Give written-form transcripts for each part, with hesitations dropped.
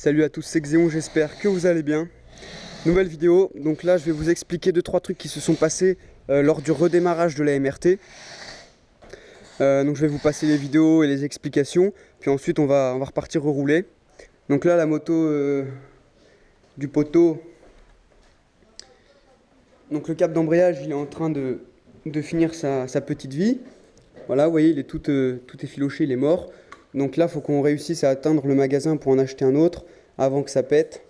Salut à tous, c'est Xéon, j'espère que vous allez bien. Nouvelle vidéo, donc là je vais vous expliquer 2-3 trucs qui se sont passés lors du redémarrage de la MRT. Donc je vais vous passer les vidéos et les explications, puis ensuite on va repartir rerouler. Donc là la moto du poteau, donc le câble d'embrayage il est en train de finir sa petite vie. Voilà, vous voyez, il est tout effiloché, il est mort. Donc là il faut qu'on réussisse à atteindre le magasin pour en acheter un autre avant que ça pète.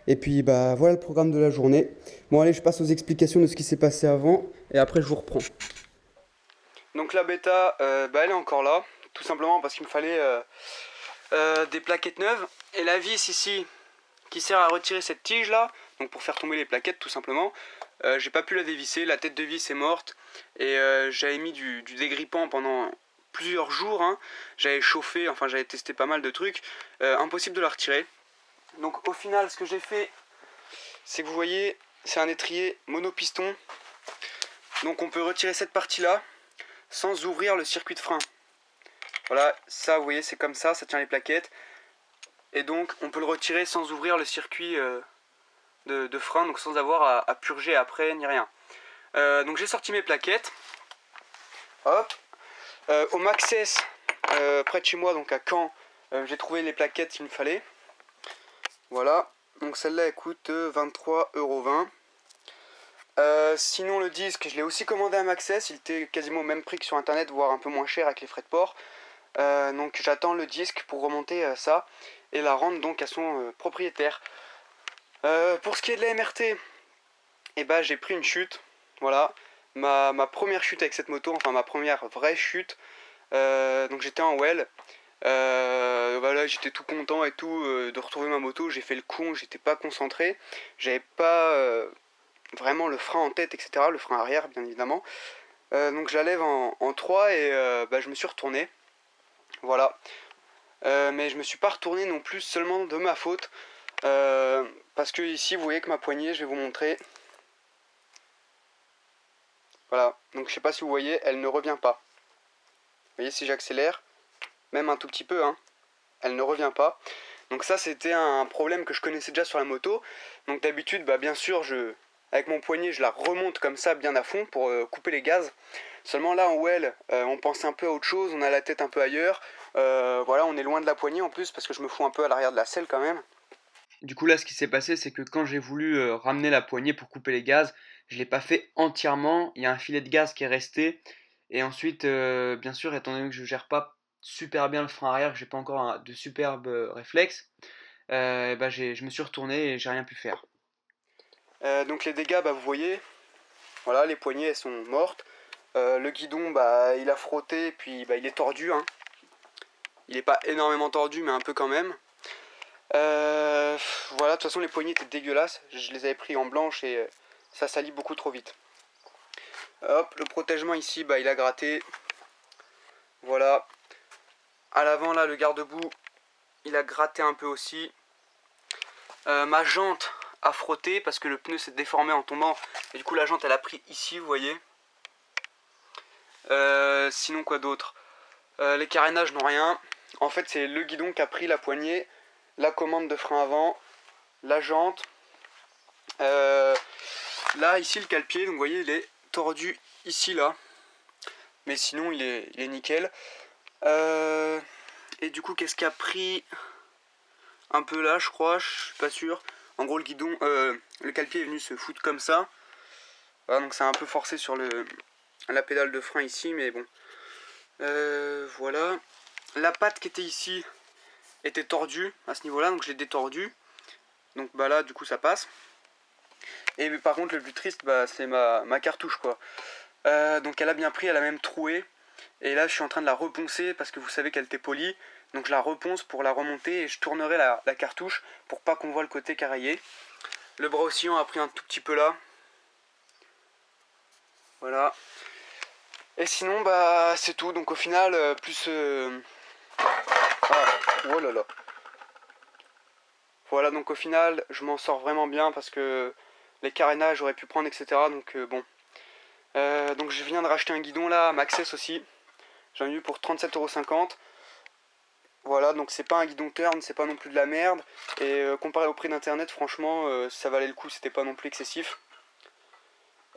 Et puis bah voilà le programme de la journée. Bon allez, je passe aux explications de ce qui s'est passé avant et après je vous reprends. Donc la bêta, elle est encore là, tout simplement parce qu'il me fallait des plaquettes neuves. Et la vis ici, qui sert à retirer cette tige là, donc pour faire tomber les plaquettes tout simplement, j'ai pas pu la dévisser, la tête de vis est morte. Et j'avais mis du dégrippant pendant plusieurs jours, hein. J'avais chauffé, enfin j'avais testé pas mal de trucs, impossible de la retirer. Donc au final ce que j'ai fait, c'est que vous voyez, c'est un étrier monopiston. Donc on peut retirer cette partie-là sans ouvrir le circuit de frein. Voilà, ça vous voyez, c'est comme ça tient les plaquettes. Et donc on peut le retirer sans ouvrir le circuit de frein, donc sans avoir à purger après ni rien. Donc j'ai sorti mes plaquettes. Hop. Au Maxès, près de chez moi, donc à Caen, j'ai trouvé les plaquettes qu'il me fallait. Voilà. Donc celle-là elle coûte 23,20 €. Sinon le disque, je l'ai aussi commandé à Maxès, il était quasiment au même prix que sur internet, voire un peu moins cher avec les frais de port. Donc j'attends le disque pour remonter ça et la rendre donc à son propriétaire. Pour ce qui est de la MRT, j'ai pris une chute. Voilà, ma première chute avec cette moto, enfin ma première vraie chute. Donc j'étais en well. Voilà, j'étais tout content et tout de retrouver ma moto. J'ai fait le con, j'étais pas concentré, j'avais pas vraiment le frein en tête, etc. Le frein arrière, bien évidemment. Donc je la lève en 3 et je me suis retourné. Voilà. Mais je me suis pas retourné non plus seulement de ma faute. Parce que ici, vous voyez que ma poignée, je vais vous montrer. Voilà. Donc je sais pas si vous voyez, elle ne revient pas. Vous voyez, si j'accélère, même un tout petit peu, hein, elle ne revient pas. Donc ça, c'était un problème que je connaissais déjà sur la moto. Donc d'habitude, bien sûr, avec mon poignet, je la remonte comme ça, bien à fond, pour couper les gaz. Seulement là, en well, on pense un peu à autre chose, on a la tête un peu ailleurs. Voilà, on est loin de la poignée en plus, parce que je me fous un peu à l'arrière de la selle quand même. Du coup là, ce qui s'est passé, c'est que quand j'ai voulu ramener la poignée pour couper les gaz, je ne l'ai pas fait entièrement. Il y a un filet de gaz qui est resté. Et ensuite, bien sûr, étant donné que je ne gère pas super bien le frein arrière, que j'ai pas encore de superbes réflexes, je me suis retourné et j'ai rien pu faire. Donc les dégâts, vous voyez, voilà, les poignées elles sont mortes. Le guidon, il a frotté, puis il est tordu, hein. Il n'est pas énormément tordu, mais un peu quand même. Voilà, de toute façon les poignées étaient dégueulasses. Je les avais pris en blanche et ça salit beaucoup trop vite. Hop, le protègement ici, il a gratté. Voilà. À l'avant là, le garde-boue, il a gratté un peu aussi. Ma jante a frotté parce que le pneu s'est déformé en tombant. Et du coup la jante elle a pris ici, vous voyez. Sinon quoi d'autre, les carénages n'ont rien. En fait c'est le guidon qui a pris la poignée, la commande de frein avant, la jante. Là ici le cale-pied, donc vous voyez il est tordu ici là. Mais sinon il est nickel. Et du coup qu'est-ce qui a pris un peu là je crois, je suis pas sûr. En gros le guidon, le cale-pied est venu se foutre comme ça. Voilà, donc c'est un peu forcé sur la pédale de frein ici, mais bon. Voilà. La patte qui était ici était tordue à ce niveau-là, donc je l'ai détordue. Donc là, du coup, ça passe. Et par contre, le plus triste, c'est ma cartouche, quoi. Donc elle a bien pris, elle a même troué. Et là, je suis en train de la reponcer parce que vous savez qu'elle était polie. Donc je la reponce pour la remonter et je tournerai la cartouche pour pas qu'on voit le côté caraillé. Le bras oscillant a pris un tout petit peu là. Voilà. Et sinon, c'est tout. Donc au final, plus... oh là là. Voilà, donc au final, je m'en sors vraiment bien parce que les carénages j'aurais pu prendre, etc. Donc bon. Donc je viens de racheter un guidon là, à Maxès aussi. J'en ai eu pour 37,50 €. Voilà, donc c'est pas un guidon turn, c'est pas non plus de la merde. Et comparé au prix d'internet, franchement, ça valait le coup, c'était pas non plus excessif.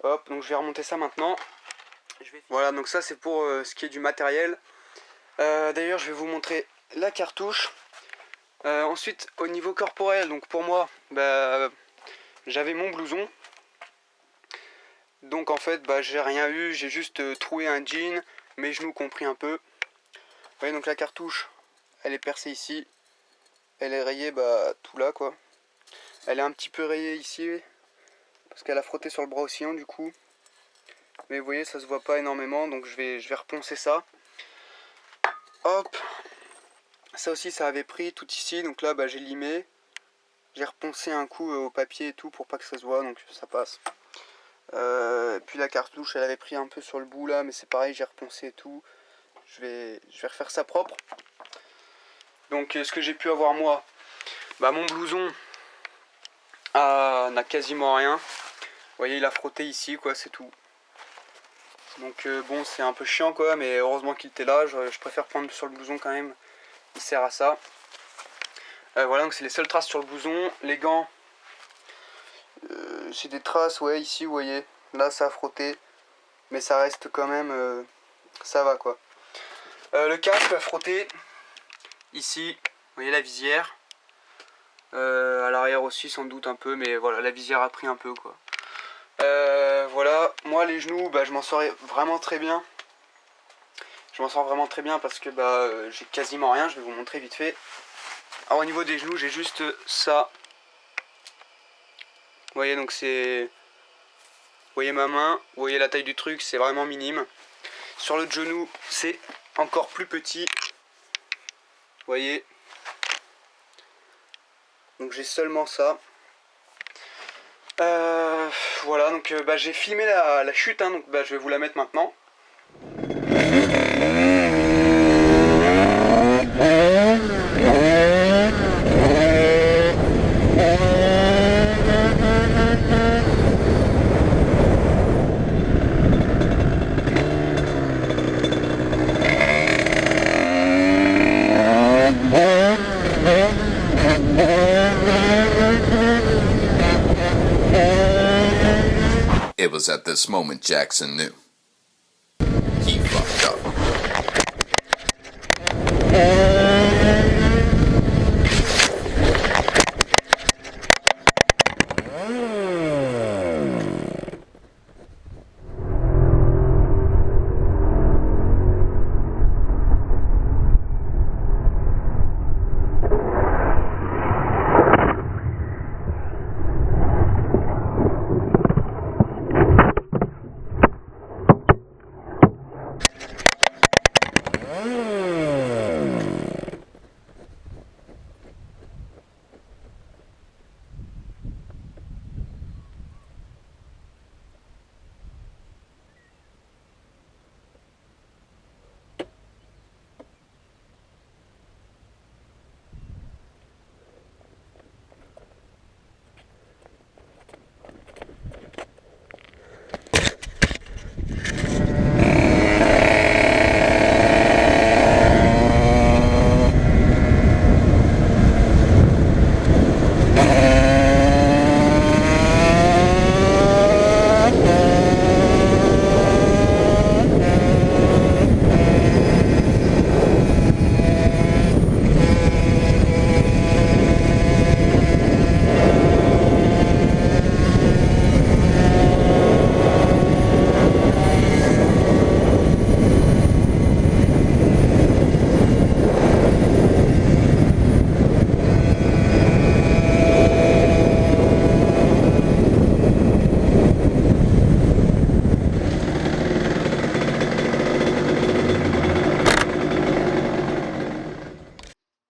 Hop, donc je vais remonter ça maintenant. Voilà, donc ça c'est pour ce qui est du matériel. D'ailleurs, je vais vous montrer la cartouche. Ensuite, au niveau corporel, donc pour moi, bah, j'avais mon blouson. Donc en fait, bah, j'ai rien eu, j'ai juste troué un jean, mes genoux compris un peu. Vous voyez, donc la cartouche, elle est percée ici. Elle est rayée, bah, tout là, quoi. Elle est un petit peu rayée ici, parce qu'elle a frotté sur le bras oscillant, du coup. Mais vous voyez, ça se voit pas énormément, donc je vais reponcer ça. Hop. Ça aussi, ça avait pris tout ici, donc là, bah, j'ai limé. J'ai reponcé un coup au papier et tout, pour pas que ça se voit, donc ça passe. Puis la cartouche, elle avait pris un peu sur le bout là, mais c'est pareil, j'ai reponcé et tout. Je vais refaire ça propre. Donc ce que j'ai pu avoir moi, bah mon blouson n'a quasiment rien. Vous voyez, il a frotté ici, quoi, c'est tout. Donc bon, c'est un peu chiant, quoi, mais heureusement qu'il était là. Je préfère prendre sur le blouson quand même. Il sert à ça. Voilà, donc c'est les seules traces sur le blouson. Les gants, j'ai des traces, ouais, ici, vous voyez. Là, ça a frotté. Mais ça reste quand même... ça va, quoi. Le casque a frotté. Ici, vous voyez la visière. À l'arrière aussi, sans doute un peu. Mais voilà, la visière a pris un peu, quoi. Voilà, moi les genoux, bah, je m'en sors vraiment très bien. Je m'en sors vraiment très bien parce que bah, j'ai quasiment rien, je vais vous montrer vite fait. Alors au niveau des genoux, j'ai juste ça. Vous voyez, donc c'est... Vous voyez ma main, vous voyez la taille du truc, c'est vraiment minime. Sur le genou, c'est encore plus petit. Vous voyez. Donc j'ai seulement ça. Voilà, donc bah, j'ai filmé la chute, hein, donc bah, je vais vous la mettre maintenant. It was at this moment Jackson knew. He fucked up.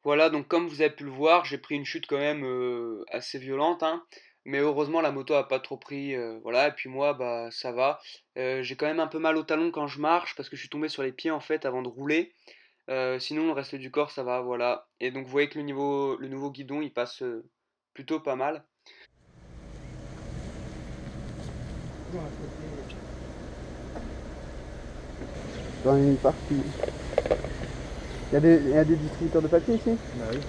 Voilà, donc comme vous avez pu le voir, j'ai pris une chute quand même assez violente, hein. Mais heureusement la moto a pas trop pris, voilà, et puis moi bah ça va. J'ai quand même un peu mal au talon quand je marche parce que je suis tombé sur les pieds en fait avant de rouler. Sinon le reste du corps ça va, voilà. Et donc vous voyez que le nouveau guidon il passe plutôt pas mal. Dans une partie. Il y a des distributeurs de papier ici? Bah oui.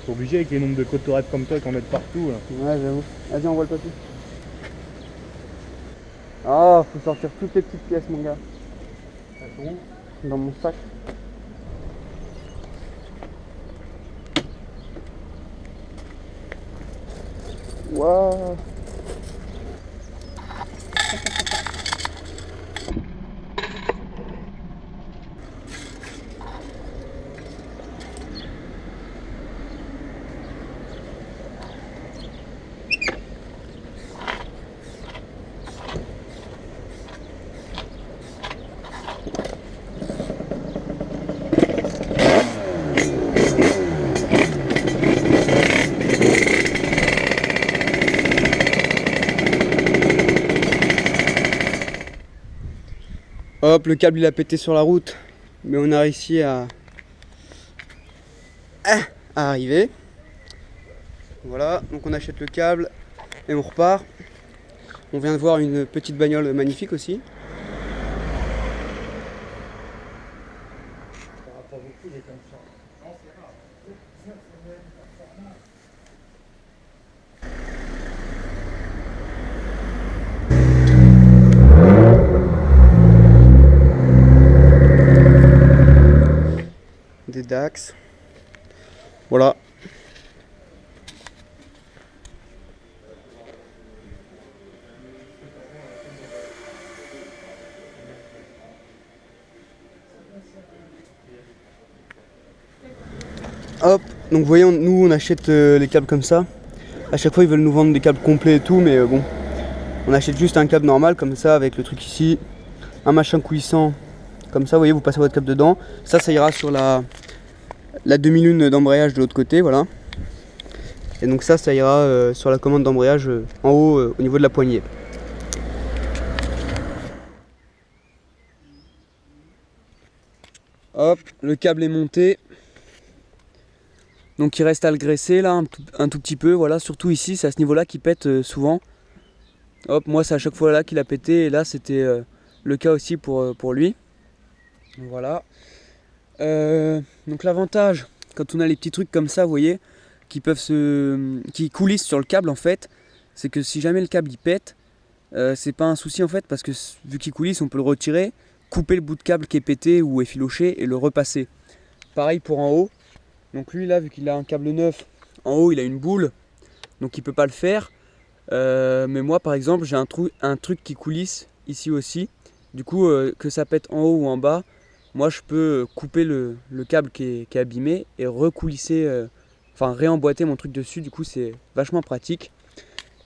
C'est obligé avec les nombres de cotorettes comme toi qu'on met partout là. Ouais, j'avoue. Vas-y, envoie le papier. Ah, faut sortir toutes les petites pièces, mon gars. Dans mon sac. Waouh. Hop, le câble il a pété sur la route, mais on a réussi à arriver. Voilà, donc on achète le câble et on repart. On vient de voir une petite bagnole magnifique aussi. Des Dax. Voilà. Hop, donc vous voyez, nous on achète les câbles comme ça. À chaque fois ils veulent nous vendre des câbles complets et tout, mais bon, on achète juste un câble normal comme ça avec le truc ici, un machin coulissant comme ça. Vous voyez, vous passez votre câble dedans. Ça ira sur la demi-lune d'embrayage de l'autre côté, voilà. Et donc ça ira sur la commande d'embrayage en haut au niveau de la poignée. Hop, le câble est monté. Donc il reste à le graisser là un tout petit peu, voilà, surtout ici, c'est à ce niveau-là qu'il pète souvent. Hop, moi c'est à chaque fois là qu'il a pété et là c'était le cas aussi pour lui. Voilà. Donc l'avantage, quand on a les petits trucs comme ça, vous voyez, qui coulissent sur le câble en fait, c'est que si jamais le câble il pète, c'est pas un souci en fait, parce que vu qu'il coulisse, on peut le retirer, couper le bout de câble qui est pété ou effiloché et le repasser. Pareil pour en haut. Donc lui là, vu qu'il a un câble neuf, en haut il a une boule, donc il peut pas le faire. Mais moi par exemple j'ai un truc qui coulisse ici aussi. Du coup que ça pète en haut ou en bas, moi je peux couper le câble qui est abîmé et recoulisser, enfin réemboîter mon truc dessus. Du coup c'est vachement pratique.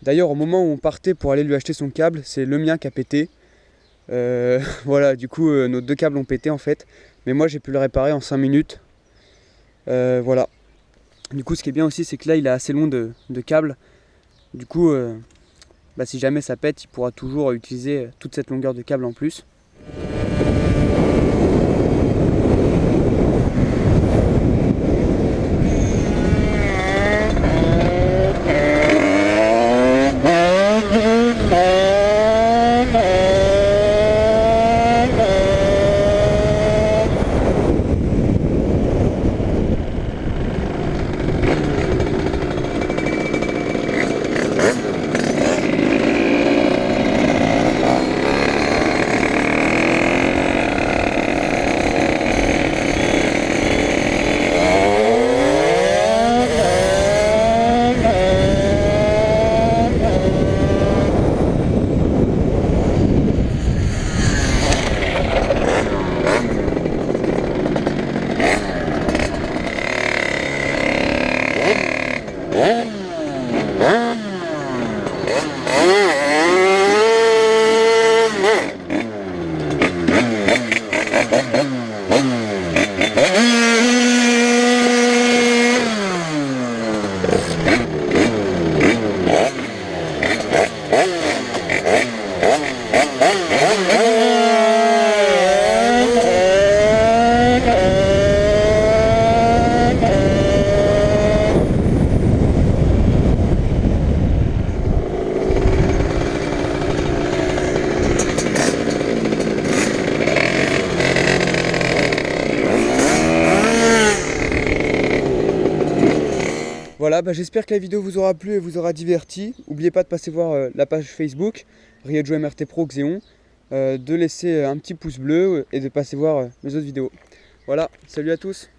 D'ailleurs au moment où on partait pour aller lui acheter son câble, c'est le mien qui a pété. Voilà, du coup nos deux câbles ont pété en fait. Mais moi j'ai pu le réparer en 5 minutes. Voilà. Du coup ce qui est bien aussi c'est que là il a assez long de câble. Du coup si jamais ça pète, il pourra toujours utiliser toute cette longueur de câble en plus. Voilà, j'espère que la vidéo vous aura plu et vous aura diverti. N'oubliez pas de passer voir la page Facebook, Rio Joe MRT Pro Xéon, de laisser un petit pouce bleu et de passer voir mes autres vidéos. Voilà, salut à tous!